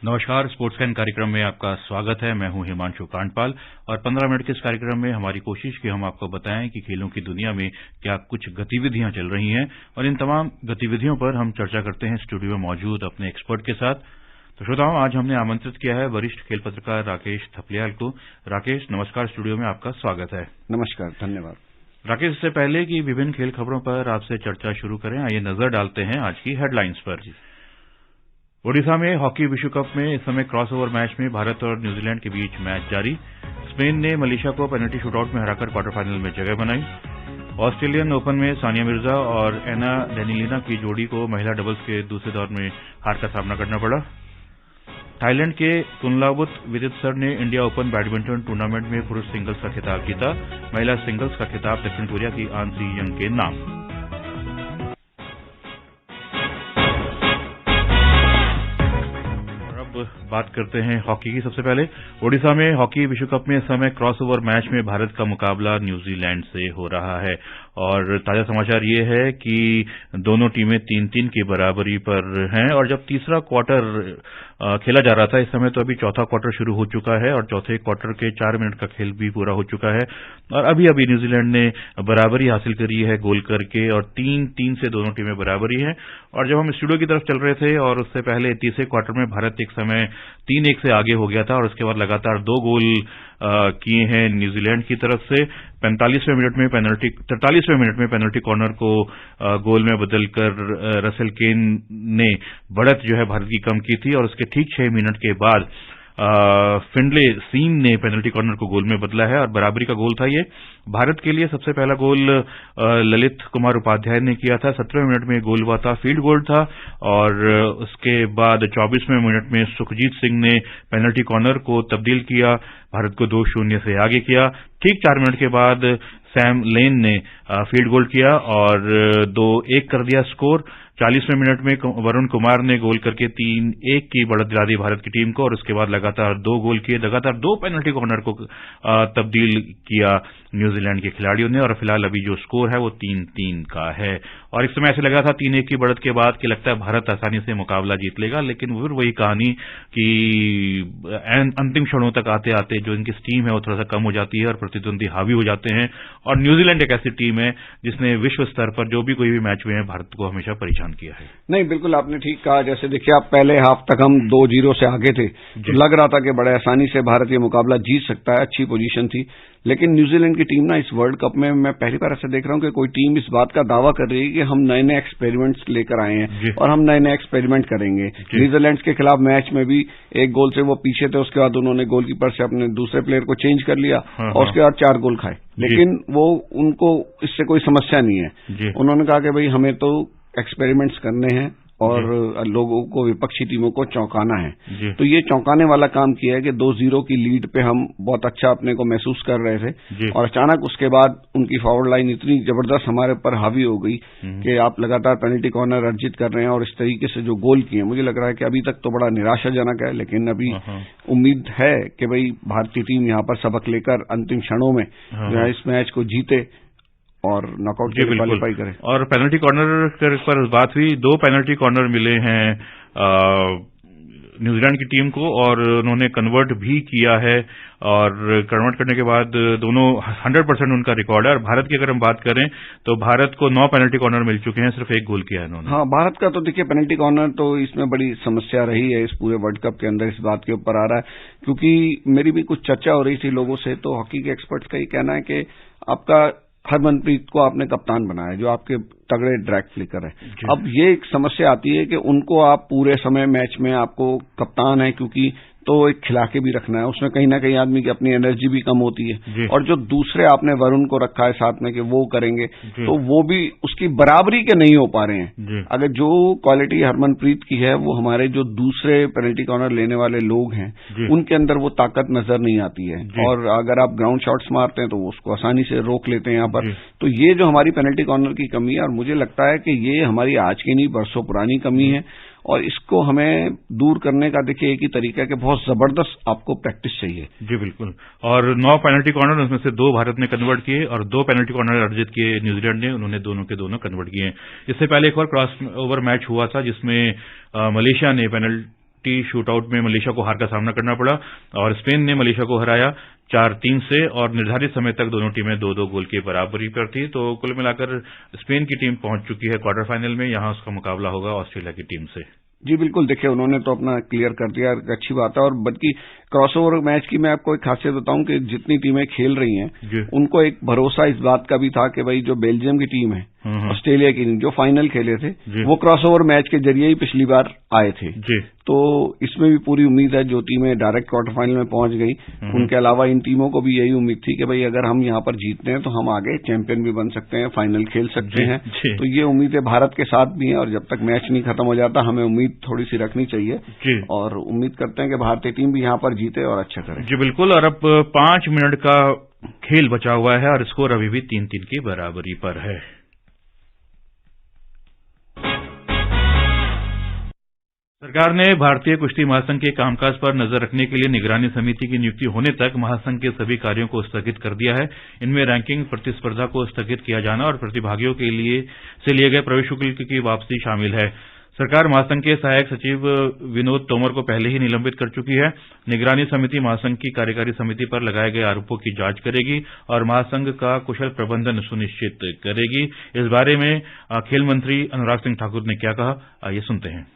नमस्कार, sports fan कार्यक्रम में आपका स्वागत है। मैं हूं हिमांशु कांडपाल और 15 मिनट के इस कार्यक्रम में हमारी कोशिश की हम आपको बताएं कि खेलों की दुनिया में क्या कुछ गतिविधियां चल रही हैं और इन तमाम गतिविधियों पर हम चर्चा करते हैं स्टूडियो में मौजूद अपने एक्सपर्ट के साथ। तो श्रोताओं, आज हमने आमंत्रित किया है वरिष्ठ खेल पत्रकार राकेश थपलियाल को। राकेश, नमस्कार, स्टूडियो में आपका स्वागत है। नमस्कार, धन्यवाद। राकेश, इससे पहले कि विभिन्न खेल खबरों पर आपसे चर्चा शुरू करें, आइए नजर डालते हैं आज की हेडलाइंस पर। ओडिशा में हॉकी विश्व कप में इस समय क्रॉसओवर मैच में भारत और न्यूजीलैंड के बीच मैच जारी। स्पेन ने मलेशिया को पेनल्टी शूटआउट में हराकर क्वार्टर फाइनल में जगह बनाई। ऑस्ट्रेलियन ओपन में सानिया मिर्जा और एना डेनिलिना की जोड़ी को महिला डबल्स के दूसरे दौर में हार का सामना करना पड़ा। थाईलैंड के कुनलावुत विदितसर ने इंडिया ओपन बैडमिंटन टूर्नामेंट में पुरुष सिंगल्स का खिताब जीता। महिला सिंगल्स का खिताब दक्षिण कोरिया की आन सी यंग के नाम। बात करते हैं हॉकी की। सबसे पहले ओडिशा में हॉकी विश्व कप में इस समय क्रॉसओवर मैच में भारत का मुकाबला न्यूजीलैंड से हो रहा है और ताजा समाचार ये है कि दोनों टीमें 3-3 की बराबरी पर हैं और जब तीसरा क्वार्टर खेला जा रहा था, इस समय तो अभी चौथा क्वार्टर शुरू हो चुका है और चौथे क्वार्टर के 4 मिनट का खेल भी पूरा हो चुका है और अभी न्यूजीलैंड ने बराबरी हासिल करी है गोल करके और 3-3 से दोनों टीमें बराबरी हैं। और जब हम स्टूडियो की तरफ चल रहे थे और उससे पहले तीसरे क्वार्टर में भारत एक समय 3-1 से आगे हो गया था और उसके बाद लगातार 2 गोल किए हैं न्यूजीलैंड की तरफ से। 43वें मिनट में पेनल्टी कॉर्नर को गोल में बदलकर रसेल केन ने बढ़त जो है भारत की कम की थी और उसके ठीक 6 मिनट के बाद फिंडले सीम ने पेनल्टी कॉर्नर को गोल में बदला है और बराबरी का गोल था ये। भारत के लिए सबसे पहला गोल ललित कुमार उपाध्याय ने किया था। 17वें मिनट में गोल हुआ था, फील्ड गोल था और उसके बाद 24वें मिनट में सुखजीत सिंह ने पेनल्टी कॉर्नर को तब्दील किया, भारत को 2-0 से आगे किया। ठीक 4 मिनट के बाद सैम लेन ने फील्ड गोल किया और 2-1 कर दिया स्कोर। 40वें मिनट में वरुण कुमार ने गोल करके 3-1 की बढ़त दिला दी भारत की टीम को और उसके बाद लगातार 2 गोल किए, लगातार 2 पेनल्टी कॉर्नर को तब्दील किया न्यूजीलैंड के खिलाड़ियों ने और फिलहाल अभी जो स्कोर है वो 3-3 का है। और इस समय ऐसे लगा था 3-1 की बढ़त के बाद कि लगता है भारत आसानी से मुकाबला जीत लेगा, लेकिन फिर वही कहानी कि अंतिम क्षणों तक आते आते जो इनकी टीम है वो थोड़ा सा कम हो जाती है और प्रतिद्वंदी हावी हो जाते हैं। और न्यूजीलैंड एक ऐसी टीम है जिसने विश्व स्तर पर जो भी कोई भी मैच हुए हैं भारत को हमेशा परेशान किया है। नहीं, बिल्कुल आपने ठीक कहा। जैसे देखिए, आप पहले हाफ तक हम 2-0 से आगे थे, लग रहा था कि बड़े आसानी से भारत ये मुकाबला जीत सकता है, अच्छी पोजीशन थी। लेकिन न्यूजीलैंड की टीम ना इस वर्ल्ड कप में मैं पहली बार ऐसा देख रहा हूं कि कोई टीम इस बात का दावा कर रही है कि हम नए नए एक्सपेरिमेंट्स लेकर आए हैं और हम नए नए एक्सपेरिमेंट करेंगे। न्यूजीलैंड के खिलाफ मैच में भी 1 गोल से वो पीछे थे, उसके बाद उन्होंने गोलकीपर से अपने दूसरे प्लेयर को चेंज कर लिया और उसके बाद 4 गोल खाए, लेकिन वो उनको इससे कोई समस्या नहीं है। उन्होंने कहा कि भाई हमें तो एक्सपेरिमेंट्स करने हैं और लोगों को, विपक्षी टीमों को चौंकाना है। तो ये चौंकाने वाला काम किया है कि 2-0 की लीड पे हम बहुत अच्छा अपने को महसूस कर रहे थे और अचानक उसके बाद उनकी फॉरवर्ड लाइन इतनी जबरदस्त हमारे ऊपर हावी हो गई कि आप लगातार पेनल्टी कॉर्नर अर्जित कर रहे हैं और इस तरीके से जो गोल किए, मुझे लग रहा है कि अभी तक तो बड़ा निराशाजनक है, लेकिन अभी उम्मीद है कि भाई भारतीय टीम यहाँ पर सबक लेकर अंतिम क्षणों में जो है इस मैच को जीते और नॉकआउट के लिए क्वालीफाई करें। और पेनल्टी कॉर्नर पर बात हुई, 2 पेनल्टी कॉर्नर मिले हैं न्यूजीलैंड की टीम को और उन्होंने कन्वर्ट भी किया है और कन्वर्ट करने के बाद दोनों 100% उनका रिकॉर्ड है। और भारत की अगर हम बात करें तो भारत को 9 पेनल्टी कॉर्नर मिल चुके हैं, सिर्फ 1 गोल किया है इन्होंने। हाँ, भारत का तो देखिए पेनल्टी कॉर्नर तो इसमें बड़ी समस्या रही है इस पूरे वर्ल्ड कप के अंदर, इस बात के ऊपर आ रहा है क्योंकि मेरी भी कुछ चर्चा हो रही थी लोगों से, तो हॉकी के एक्सपर्ट्स का ये कहना है कि आपका हरमनप्रीत को आपने कप्तान बनाया जो आपके तगड़े ड्रैग फ्लिकर है। अब ये एक समस्या आती है कि उनको आप पूरे समय मैच में आपको कप्तान है क्योंकि तो एक खिला के भी रखना है, उसमें कहीं ना कहीं आदमी की अपनी एनर्जी भी कम होती है और जो दूसरे आपने वरुण को रखा है साथ में कि वो करेंगे तो वो भी उसकी बराबरी के नहीं हो पा रहे हैं। अगर जो क्वालिटी हरमनप्रीत की है वो हमारे जो दूसरे पेनल्टी कॉर्नर लेने वाले लोग हैं उनके अंदर वो ताकत नजर नहीं आती है और अगर आप ग्राउंड शॉट्स मारते हैं तो उसको आसानी से रोक लेते हैं यहाँ पर। तो ये जो हमारी पेनल्टी कॉर्नर की कमी है और मुझे लगता है कि ये हमारी आज की नहीं बरसों पुरानी कमी है और इसको हमें दूर करने का देखिए एक ही तरीका है कि बहुत जबरदस्त आपको प्रैक्टिस चाहिए। जी बिल्कुल। और 9 पेनल्टी कॉर्नर, उसमें से 2 भारत ने कन्वर्ट किए और 2 पेनल्टी कॉर्नर अर्जित किए न्यूजीलैंड ने, उन्होंने दोनों के दोनों कन्वर्ट किए। इससे पहले एक और क्रॉस ओवर मैच हुआ था जिसमें मलेशिया ने पेनल्टी शूटआउट में मलेशिया को हार का सामना करना पड़ा और स्पेन ने मलेशिया को हराया 4-3 से और निर्धारित समय तक दोनों टीमें 2-2 गोल की बराबरी पर थी। तो कुल मिलाकर स्पेन की टीम पहुंच चुकी है क्वार्टर फाइनल में। यहां उसका मुकाबला होगा ऑस्ट्रेलिया की टीम से। जी बिल्कुल, देखिए उन्होंने तो अपना क्लियर कर दिया, अच्छी बात है। और बल्कि क्रॉसओवर मैच की मैं आपको एक खासियत बताऊं कि जितनी टीमें खेल रही हैं उनको एक भरोसा इस बात का भी था कि भाई जो बेल्जियम की टीम है, ऑस्ट्रेलिया की टीम जो फाइनल खेले थे वो क्रॉसओवर मैच के जरिए ही पिछली बार आए थे। तो इसमें भी पूरी उम्मीद है जो टीमें डायरेक्ट क्वार्टर फाइनल में पहुंच गई, उनके अलावा इन टीमों को भी यही उम्मीद थी कि भाई अगर हम यहाँ पर जीतते हैं तो हम आगे चैंपियन भी बन सकते हैं, फाइनल खेल सकते हैं। तो ये उम्मीदें भारत के साथ भी हैं और जब तक मैच नहीं खत्म हो जाता हमें उम्मीद थोड़ी सी रखनी चाहिए और उम्मीद करते हैं कि भारतीय टीम भी यहाँ पर जीते और अच्छा करे। जी बिल्कुल। और अब 5 मिनट का खेल बचा हुआ है और स्कोर अभी भी 3-3 की बराबरी पर है। सरकार ने भारतीय कुश्ती महासंघ के कामकाज पर नजर रखने के लिए निगरानी समिति की नियुक्ति होने तक महासंघ के सभी कार्यों को स्थगित कर दिया है। इनमें रैंकिंग प्रतिस्पर्धा को स्थगित किया जाना और प्रतिभागियों के लिए गए प्रवेश शुल्क की वापसी शामिल है। सरकार महासंघ के सहायक सचिव विनोद तोमर को पहले ही निलंबित कर चुकी है। निगरानी समिति महासंघ की कार्यकारी समिति पर लगाए गए आरोपों की जांच करेगी और महासंघ का कुशल प्रबंधन सुनिश्चित करेगी। इस बारे में खेल मंत्री अनुराग सिंह ठाकुर ने क्या कहा, आइए सुनते हैं।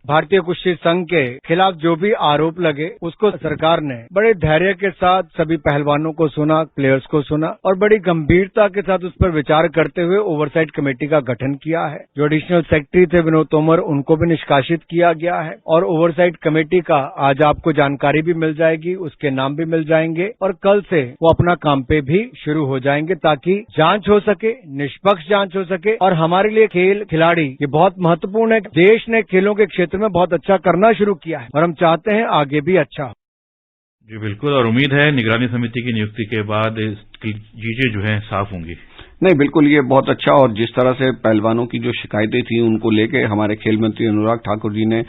भारतीय कुश्ती संघ के खिलाफ जो भी आरोप लगे उसको सरकार ने बड़े धैर्य के साथ सभी पहलवानों को सुना, प्लेयर्स को सुना और बड़ी गंभीरता के साथ उस पर विचार करते हुए ओवरसाइट कमेटी का गठन किया है। जो एडिशनल सेक्रेटरी थे विनोद तोमर, उनको भी निष्कासित किया गया है और ओवरसाइट कमेटी का आज आपको जानकारी भी मिल जाएगी, उसके नाम भी मिल जाएंगे और कल से वो अपना काम पे भी शुरू हो जाएंगे ताकि जांच हो सके, निष्पक्ष जांच हो सके। और हमारे लिए खेल खिलाड़ी ये बहुत महत्वपूर्ण है। देश ने खेलों के क्षेत्र में बहुत अच्छा करना शुरू किया है और हम चाहते हैं आगे भी अच्छा हो। जी बिल्कुल। और उम्मीद है निगरानी समिति की नियुक्ति के बाद चीजें जो हैं साफ होंगी। नहीं बिल्कुल, ये बहुत अच्छा। और जिस तरह से पहलवानों की जो शिकायतें थी उनको लेके हमारे खेल मंत्री अनुराग ठाकुर जी ने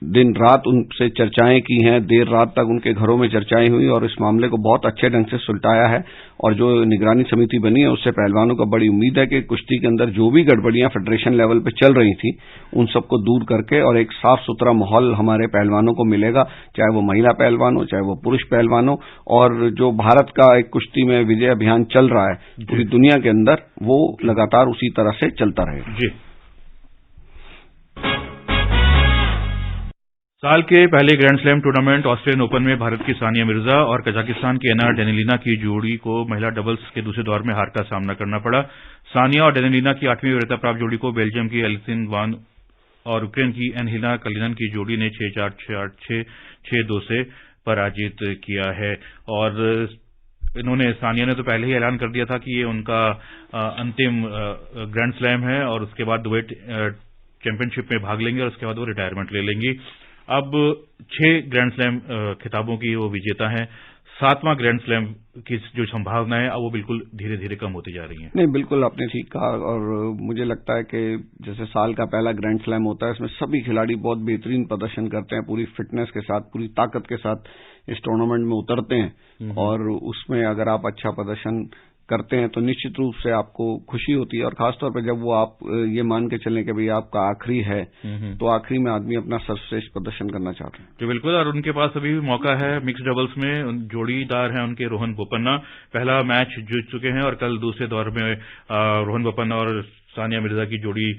दिन रात उनसे चर्चाएं की हैं, देर रात तक उनके घरों में चर्चाएं हुई और इस मामले को बहुत अच्छे ढंग से सुलटाया है। और जो निगरानी समिति बनी है उससे पहलवानों को बड़ी उम्मीद है कि कुश्ती के अंदर जो भी गड़बड़ियां फेडरेशन लेवल पे चल रही थी उन सबको दूर करके और एक साफ सुथरा माहौल हमारे पहलवानों को मिलेगा, चाहे वो महिला पहलवान हो चाहे वो पुरुष पहलवान हो। और जो भारत का एक कुश्ती में विजय अभियान चल रहा है पूरी दुनिया के अंदर, वो लगातार उसी तरह से चलता रहेगा। जी। साल के पहले grand slam tournament Australian open में भारत की सानिया मिर्जा और कजाकिस्तान की एना डेनिलिना की जोड़ी को महिला डबल्स के दूसरे दौर में हार का सामना करना पड़ा। सानिया और डेनिलिना की 8वीं वरीयता प्राप्त जोड़ी को बेल्जियम की एलिसिन वान और यूक्रेन की एनहिना कलिनन की जोड़ी ने 6-4, 6-8, 6-2 से पराजित किया है। और इन्होंने, सानिया ने तो पहले ही ऐलान कर दिया था कि ये उनका अंतिम ग्रैंड स्लैम है और उसके बाद दुबई चैंपियनशिप में भाग लेंगे और उसके बाद वो रिटायरमेंट ले लेंगी। अब 6 ग्रैंड स्लैम खिताबों की वो विजेता हैं। 7वां ग्रैंड स्लैम की जो संभावना है अब वो बिल्कुल धीरे धीरे कम होती जा रही है। नहीं बिल्कुल, आपने ठीक कहा। और मुझे लगता है कि जैसे साल का पहला ग्रैंड स्लैम होता है, इसमें सभी खिलाड़ी बहुत बेहतरीन प्रदर्शन करते हैं, पूरी फिटनेस के साथ, पूरी ताकत के साथ इस टूर्नामेंट में उतरते हैं। और उसमें अगर आप अच्छा प्रदर्शन करते हैं तो निश्चित रूप से आपको खुशी होती है। और खासतौर पर जब वो आप ये मान के चलें कि भाई आपका आखिरी है, तो आखिरी में आदमी अपना सर्वश्रेष्ठ प्रदर्शन करना चाहते हैं। जी बिल्कुल। और उनके पास अभी भी मौका है मिक्स डबल्स में। जोड़ीदार हैं उनके रोहन बोपन्ना, पहला मैच जीत चुके हैं और कल दूसरे दौर में रोहन बोपन्ना और सानिया मिर्जा की जोड़ी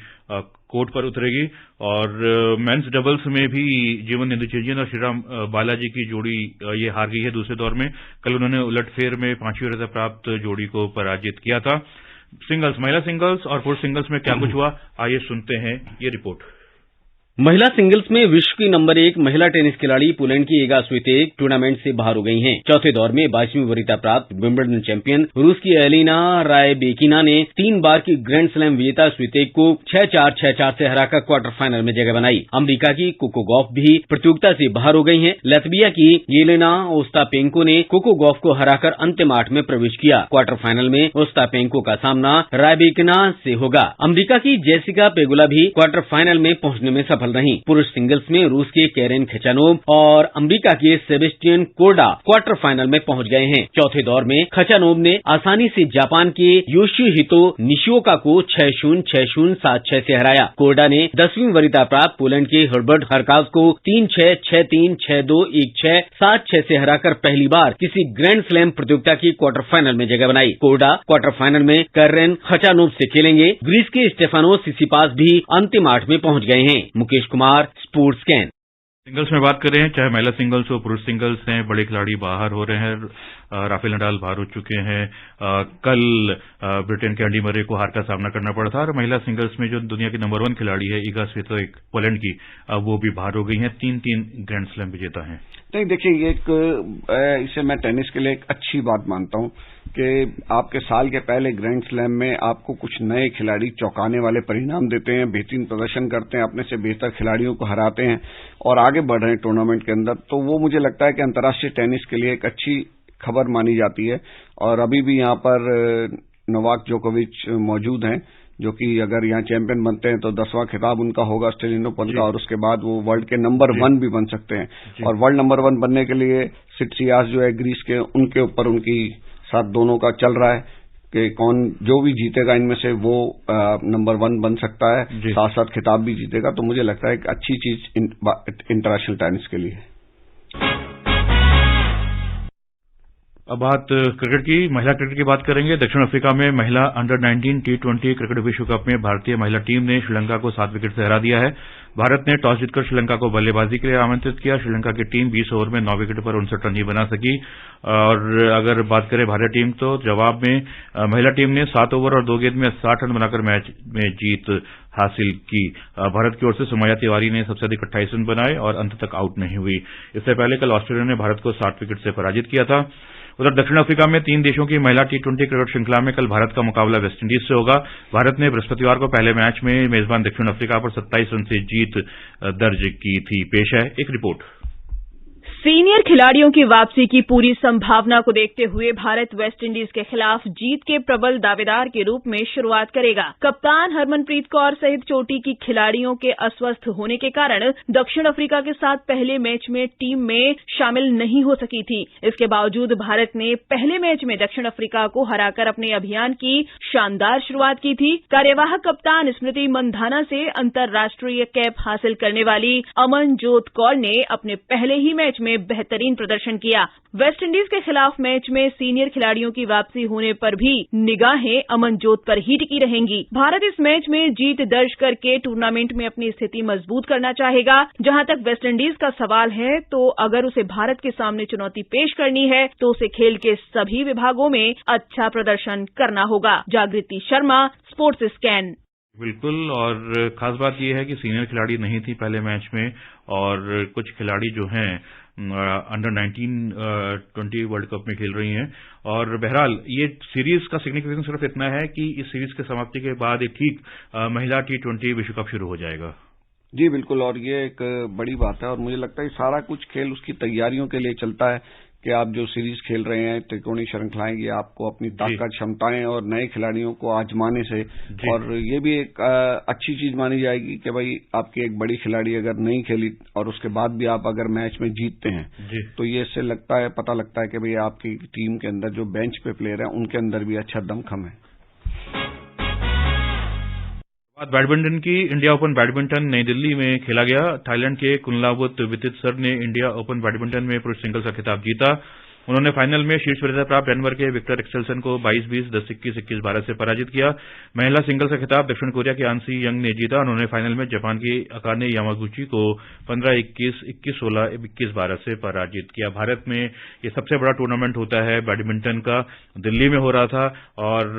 कोर्ट पर उतरेगी। और मेंस डबल्स में भी जीवन नेदुचेजियन और श्रीराम बालाजी की जोड़ी ये हार गई है दूसरे दौर में। कल उन्होंने उलटफेर में 5वीं वरीयता प्राप्त जोड़ी को पराजित किया था। सिंगल्स, महिला सिंगल्स और पुरुष सिंगल्स में क्या कुछ हुआ, आइए सुनते हैं ये रिपोर्ट। महिला सिंगल्स में विश्व की नंबर 1 महिला टेनिस खिलाड़ी पोलैंड की एगा स्वितेक टूर्नामेंट से बाहर हो गई हैं। चौथे दौर में 22वीं वरीयता प्राप्त विंबलडन चैंपियन रूस की एलिना रायबेकिना ने 3 बार की ग्रैंड स्लैम विजेता स्वितेक को 6-4, 6-4 से हराकर क्वार्टर फाइनल में जगह बनाई। अमेरिका की कोको गॉफ भी प्रतियोगिता से बाहर हो गई हैं। लतविया की येलेना ओस्तापेंको ने कोको गॉफ को हराकर अंतिम 8 में प्रवेश किया। क्वार्टर फाइनल में ओस्तापेंको का सामना रायबेकिना से होगा। अमेरिका की जेसिका पेगुला भी क्वार्टर फाइनल में पहुंचने में सफल असफल रहीं। पुरुष सिंगल्स में रूस के कैरेन खचानोव और अमेरिका के सेबेस्टियन कोर्डा क्वार्टर फाइनल में पहुंच गए हैं। चौथे दौर में खचानोव ने आसानी से जापान के योशिहितो निशिओका को 6-0, 6-0, 7-6 से हराया। कोर्डा ने 10वीं वरीयता प्राप्त पोलैंड के हर्बर्ट हरकाज को 3-6, 6-3, 6-2, 1-6, 7-6 से हराकर पहली बार किसी ग्रैंड स्लैम प्रतियोगिता की क्वार्टर फाइनल में जगह बनाई। कोर्डा क्वार्टर फाइनल में कैरेन खचानोव से खेलेंगे। ग्रीस के स्टेफानोस सिसिपास भी अंतिम 8 में पहुंच गए हैं। Mukesh Kumar, sports can. Singles में बात करें, चाहे महिला सिंगल्स हो पुरुष सिंगल्स हैं, बड़े खिलाड़ी बाहर हो रहे हैं। राफेल नडाल बाहर हो चुके हैं। कल ब्रिटेन के एंडी मरे को हार का सामना करना पड़ा था। और महिला सिंगल्स में जो दुनिया की नंबर 1 खिलाड़ी है इगा स्वितेक पोलैंड की, वो भी बाहर हो गई हैं। 3-3 ग्रैंड स्लैम विजेता हैं। नहीं, देखिए, ये इसे मैं टेनिस के लिए एक अच्छी बात मानता हूं कि आपके साल के पहले ग्रैंड स्लैम में आपको कुछ नए खिलाड़ी चौंकाने वाले परिणाम देते हैं, बेहतरीन प्रदर्शन करते हैं, अपने से बेहतर खिलाड़ियों को हराते हैं और आगे बढ़ रहे हैं टूर्नामेंट के अंदर। तो वो मुझे लगता है कि अंतर्राष्ट्रीय टेनिस के लिए एक अच्छी खबर मानी जाती है। और अभी भी यहाँ पर नोवाक जोकोविच मौजूद हैं, जो कि अगर यहाँ चैंपियन बनते हैं तो 10वां खिताब उनका होगा ऑस्ट्रेलियन ओपन का, और उसके बाद वो वर्ल्ड के नंबर 1 भी बन सकते हैं। और वर्ल्ड नंबर 1 बनने के लिए सिटसिपास जो है ग्रीस के, उनके ऊपर उनकी साथ दोनों का चल रहा है कि कौन जो भी जीतेगा इनमें से वो नंबर 1 बन सकता है, साथ साथ खिताब भी जीतेगा। तो मुझे लगता है एक अच्छी चीज इंटरनेशनल टेनिस के लिए। अब बात क्रिकेट की, महिला क्रिकेट की बात करेंगे। दक्षिण अफ्रीका में महिला अंडर 19 T20 क्रिकेट विश्व कप में भारतीय महिला टीम ने श्रीलंका को 7 विकेट से हरा दिया है। भारत ने टॉस जीतकर श्रीलंका को बल्लेबाजी के लिए आमंत्रित किया। श्रीलंका की टीम 20 ओवर में 9 विकेट पर 59 रन ही बना सकी। और अगर बात करें भारतीय टीम, तो जवाब में महिला टीम ने 7 ओवर और 2 गेंद में 60 रन बनाकर मैच में जीत हासिल की। भारत की ओर से सुमैया तिवारी ने सबसे अधिक 28 रन बनाए और अंत तक आउट नहीं हुई। इससे पहले कल ऑस्ट्रेलिया ने भारत को 60 विकेट से पराजित किया था। उधर दक्षिण अफ्रीका में 3 देशों की महिला T20 क्रिकेट श्रृंखला में कल भारत का मुकाबला वेस्टइंडीज से होगा। भारत ने बृहस्पतिवार को पहले मैच में मेजबान दक्षिण अफ्रीका पर 27 रन से जीत दर्ज की थी। पेश है एक रिपोर्ट। सीनियर खिलाड़ियों की वापसी की पूरी संभावना को देखते हुए भारत वेस्टइंडीज के खिलाफ जीत के प्रबल दावेदार के रूप में शुरुआत करेगा। कप्तान हरमनप्रीत कौर सहित चोटी की खिलाड़ियों के अस्वस्थ होने के कारण दक्षिण अफ्रीका के साथ पहले मैच में टीम में शामिल नहीं हो सकी थी। इसके बावजूद भारत ने पहले मैच में दक्षिण अफ्रीका को हराकर अपने अभियान की शानदार शुरुआत की थी। कार्यवाहक कप्तान स्मृति मंधाना से अंतर्राष्ट्रीय कैप हासिल करने वाली अमनजोत कौर ने अपने पहले ही मैच में बेहतरीन प्रदर्शन किया। वेस्टइंडीज के खिलाफ मैच में सीनियर खिलाड़ियों की वापसी होने पर भी निगाहें अमनजोत पर ही टिकी रहेंगी। भारत इस मैच में जीत दर्ज करके टूर्नामेंट में अपनी स्थिति मजबूत करना चाहेगा। जहां तक वेस्टइंडीज का सवाल है, तो अगर उसे भारत के सामने चुनौती पेश करनी है तो उसे खेल के सभी विभागों में अच्छा प्रदर्शन करना होगा। जागृति शर्मा, स्पोर्ट्स स्कैन। बिल्कुल, और खास बात यह है कि सीनियर खिलाड़ी नहीं थी पहले मैच में, और कुछ खिलाड़ी जो हैं अंडर 19 20 वर्ल्ड कप में खेल रही हैं। और बहरहाल ये सीरीज का सिग्निफिकेंस सिर्फ इतना है कि इस सीरीज के समाप्ति के बाद एक ठीक महिला T20 विश्व कप शुरू हो जाएगा। जी बिल्कुल, और ये एक बड़ी बात है। और मुझे लगता है सारा कुछ खेल उसकी तैयारियों के लिए चलता है कि आप जो सीरीज खेल रहे हैं, त्रिकोणीय श्रृंखलाएं, ये आपको अपनी ताकत, क्षमताएं और नए खिलाड़ियों को आजमाने से, और ये भी एक अच्छी चीज मानी जाएगी कि भाई आपकी एक बड़ी खिलाड़ी अगर नहीं खेली और उसके बाद भी आप अगर मैच में जीतते हैं, तो ये इससे पता लगता है कि भाई आपकी टीम के अंदर जो बेंच पे प्लेयर हैं उनके अंदर भी अच्छा दमखम है। बैडमिंटन की इंडिया ओपन बैडमिंटन नई दिल्ली में खेला गया। थाईलैंड के कुनलावुत वितितसर ने इंडिया ओपन बैडमिंटन में पुरुष सिंगल्स का खिताब जीता। उन्होंने फाइनल में शीर्ष वरीयता प्राप्त डेनवर के विक्टर एक्सेल्सन को 22-20, 10-21, 21-12 से पराजित किया। महिला सिंगल्स का खिताब दक्षिण कोरिया की आंसी यंग ने जीता। उन्होंने फाइनल में जापान की अकाने यामागुची को 15-21, 21-16, 21-12 से पराजित किया। भारत में ये सबसे बड़ा टूर्नामेंट होता है बैडमिंटन का, दिल्ली में हो रहा था, और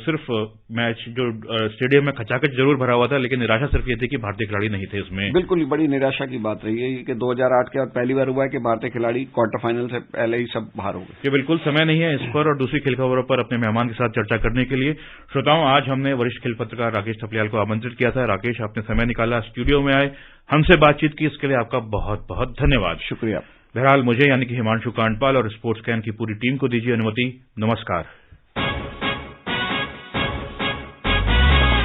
सिर्फ मैच जो स्टेडियम में खचाखच जरूर भरा हुआ था, लेकिन निराशा सिर्फ ये थी कि भारतीय खिलाड़ी नहीं थे इसमें। बिल्कुल बड़ी निराशा की बात रही है कि 2008 के बाद पहली बार हुआ है कि भारतीय खिलाड़ी क्वार्टर फाइनल से पहले ही सब बाहर हो गए। ये बिल्कुल समय नहीं है इस पर और दूसरी खेल खबरों पर अपने मेहमान के साथ चर्चा करने के लिए। श्रोताओं, आज हमने वरिष्ठ खेल पत्रकार राकेश थपलियाल को आमंत्रित किया था। राकेश, आपने समय निकाला, स्टूडियो में आए, हमसे बातचीत की, इसके लिए आपका बहुत बहुत धन्यवाद। शुक्रिया। बहरहाल मुझे यानी कि हिमांशु कांडपाल और स्पोर्ट्स कैन की पूरी टीम को दीजिए अनुमति। नमस्कार।